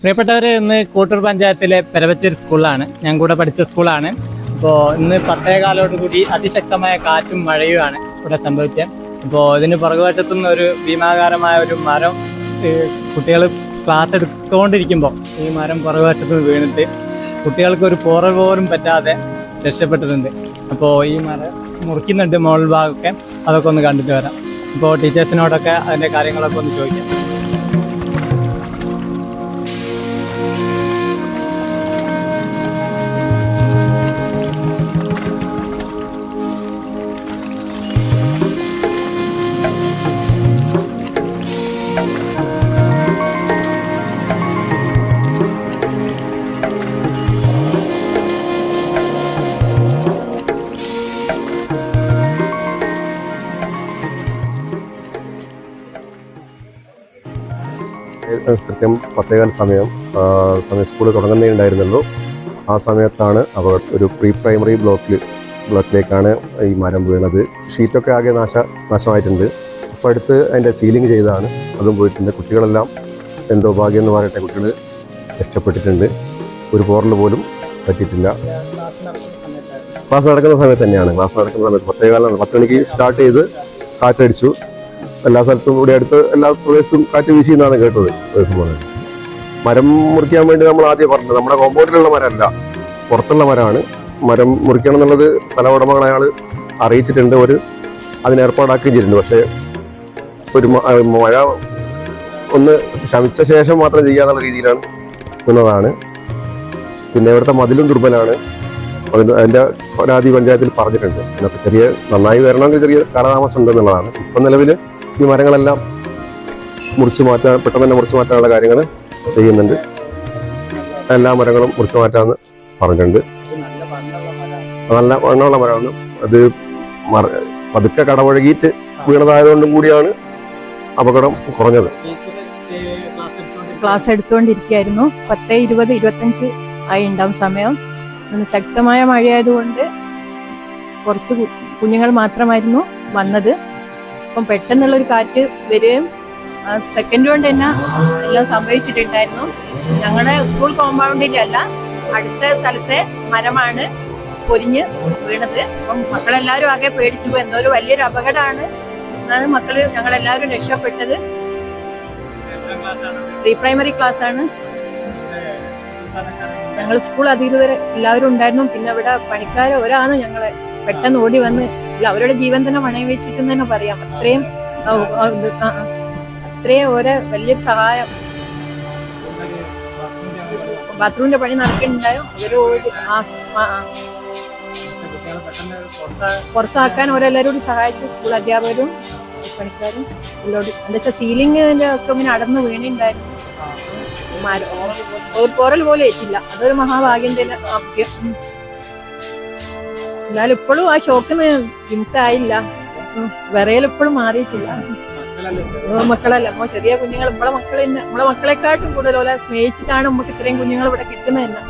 പ്രിയപ്പെട്ടവരെ, ഇന്ന് കോട്ടൂർ പഞ്ചായത്തിലെ പെരവച്ചേരി സ്കൂളിലാണ് ഞാൻ കൂടെ പഠിച്ച സ്കൂളാണ്. അപ്പോൾ ഇന്ന് 10:15 കൂടി അതിശക്തമായ കാറ്റും മഴയുമാണ് ഇവിടെ സംഭവിച്ചത്. അപ്പോൾ ഇതിന് പുറകുവശത്തുനിന്ന് ഒരു ഭീമാകാരമായ ഒരു മരം കുട്ടികൾ ക്ലാസ് എടുത്തുകൊണ്ടിരിക്കുമ്പോൾ ഈ മരം പുറകുവശത്തുനിന്ന് വീണിട്ട് കുട്ടികൾക്ക് ഒരു പോറൽ പോലും പറ്റാതെ രക്ഷപ്പെട്ടിട്ടുണ്ട്. അപ്പോൾ ഈ മരം മുറിക്കുന്നുണ്ട് മുകൾ ഭാഗമൊക്കെ, അതൊക്കെ ഒന്ന് കണ്ടിട്ട് വരാം. അപ്പോൾ ടീച്ചേഴ്സിനോടൊക്കെ അതിൻ്റെ കാര്യങ്ങളൊക്കെ ഒന്ന് ചോദിക്കാം. കൃത്യം 10:15 സമയം സ്കൂൾ തുടങ്ങുന്നേ ഉണ്ടായിരുന്നുള്ളൂ. ആ സമയത്താണ് ഒരു പ്രീ പ്രൈമറി ബ്ലോക്കിലേക്കാണ് ഈ മരം വീണത്. ഷീറ്റൊക്കെ ആകെ നാശമായിട്ടുണ്ട്. അപ്പോൾ അടുത്ത് അതിൻ്റെ സീലിംഗ് ചെയ്തതാണ്, അതും പോയിട്ടുണ്ട്. കുട്ടികളെല്ലാം എന്തോ ഭാഗ്യം എന്ന് പറയട്ടെ, കുട്ടികൾ രക്ഷപ്പെട്ടിട്ടുണ്ട്. ഒരു പോറൽ പോലും പറ്റിയിട്ടില്ല. ക്ലാസ് നടക്കുന്ന സമയത്ത് തന്നെയാണ്. 10:15 10 മണിക്ക് സ്റ്റാർട്ട് ചെയ്ത് കാറ്റടിച്ചു. എല്ലാ സ്ഥലത്തും ഇവിടെ അടുത്ത് എല്ലാ പ്രദേശത്തും കാറ്റ് വീശി എന്നാണ് കേട്ടത്. മരം മുറിക്കാൻ വേണ്ടി നമ്മൾ ആദ്യം പറഞ്ഞത് നമ്മുടെ കോമ്പൗണ്ടിലുള്ള മരമല്ല, പുറത്തുള്ള മരമാണ്. മരം മുറിക്കണം എന്നുള്ളത് സ്ഥല ഉടമകൾ അയാൾ അറിയിച്ചിട്ടുണ്ട്, അതിന് ഏർപ്പാടാക്കുകയും ചെയ്തിട്ടുണ്ട്. പക്ഷേ ഒരു മഴ ഒന്ന് ശമിച്ച ശേഷം മാത്രം ചെയ്യാന്നുള്ള രീതിയിലാണ് നിന്നതാണ്. പിന്നെ ഇവിടുത്തെ മതിലും ദുർബലമാണ്. അതിൻ്റെ പരാതി പഞ്ചായത്തിൽ പറഞ്ഞിട്ടുണ്ട്. അതിനൊക്കെ നന്നായി വരണമെങ്കിൽ ചെറിയ കാലതാമസം ഉണ്ടെന്നുള്ളതാണ്. ഇപ്പം നിലവിൽ ഈ മരങ്ങളെല്ലാം പെട്ടെന്ന് തന്നെ മുറിച്ചു മാറ്റാനുള്ള കാര്യങ്ങൾ ചെയ്യുന്നുണ്ട്. എല്ലാ മരങ്ങളും മുറിച്ചു മാറ്റാമെന്ന് പറഞ്ഞിട്ടുണ്ട്. നല്ല വണ്ണമുള്ള മരമാണ്. അത് പതുക്കെ കടപഴകിയിട്ട് വീണതായതുകൊണ്ടും കൂടിയാണ് അപകടം കുറഞ്ഞത്. ക്ലാസ് എടുത്തുകൊണ്ടിരിക്കുകയായിരുന്നു. 10:20-25 ആയി ഉണ്ടാവും സമയം. ശക്തമായ മഴയായതുകൊണ്ട് കുറച്ച് കുഞ്ഞുങ്ങൾ മാത്രമായിരുന്നു വന്നത്. അപ്പം പെട്ടെന്നുള്ളൊരു കാറ്റ് വരികയും സെക്കൻഡ് കൊണ്ട് തന്നെ എല്ലാം സംഭവിച്ചിട്ടുണ്ടായിരുന്നു. ഞങ്ങളുടെ സ്കൂൾ കോമ്പൗണ്ടിലല്ല, അടുത്ത സ്ഥലത്തെ മരമാണ് പൊരിഞ്ഞ് വീണത്. അപ്പം മക്കളെല്ലാവരും ആകെ പേടിച്ചു പോയി. എന്തോ ഒരു വലിയൊരു അപകടമാണ് എന്നാണ് ഞങ്ങളെല്ലാവരും രക്ഷപ്പെട്ടത്. പ്രീ പ്രൈമറി ക്ലാസ് ആണ്. ഞങ്ങൾ സ്കൂൾ അധികൃതർ എല്ലാവരും ഉണ്ടായിരുന്നു. പിന്നെ ഇവിടെ പണിക്കാരെ ഒരാണ് ഞങ്ങളെ പെട്ടെന്ന് ഓടി വന്ന് അവരുടെ ജീവൻ തന്നെ പണയം വെച്ചിട്ടെന്ന് തന്നെ പറയാം. അത്രയും ഓരോ വലിയൊരു സഹായം. ബാത്റൂമിന്റെ പണി നടക്കുന്നുണ്ടായോ, അവര് പുറത്താക്കാൻ ഓരെല്ലാവരും കൂടി സഹായിച്ചു. സ്കൂൾ അധ്യാപകരും പണിക്കാരും എല്ലാവരും. എന്താ വെച്ചാൽ സീലിംഗിന്റെ ഒക്കെ ഇങ്ങനെ അടർന്ന് വീണിണ്ടായിരുന്നു. ഒരു പോറൽ പോലെ ഏറ്റില്ല. അതൊരു മഹാഭാഗ്യം തന്നെ. എന്നാലും ഇപ്പോഴും ആ ഷോക്കിന് വിമുക്തായില്ല. വിറയലിപ്പോഴും മാറിയിട്ടില്ല. മക്കളല്ല, ചെറിയ കുഞ്ഞുങ്ങൾ നമ്മളെ മക്കളെക്കാട്ടും കൂടുതൽ സ്നേഹിച്ചിട്ടാണ് നമുക്ക് ഇത്രയും കുഞ്ഞുങ്ങൾ ഇവിടെ കിട്ടുന്നത് തന്നെ.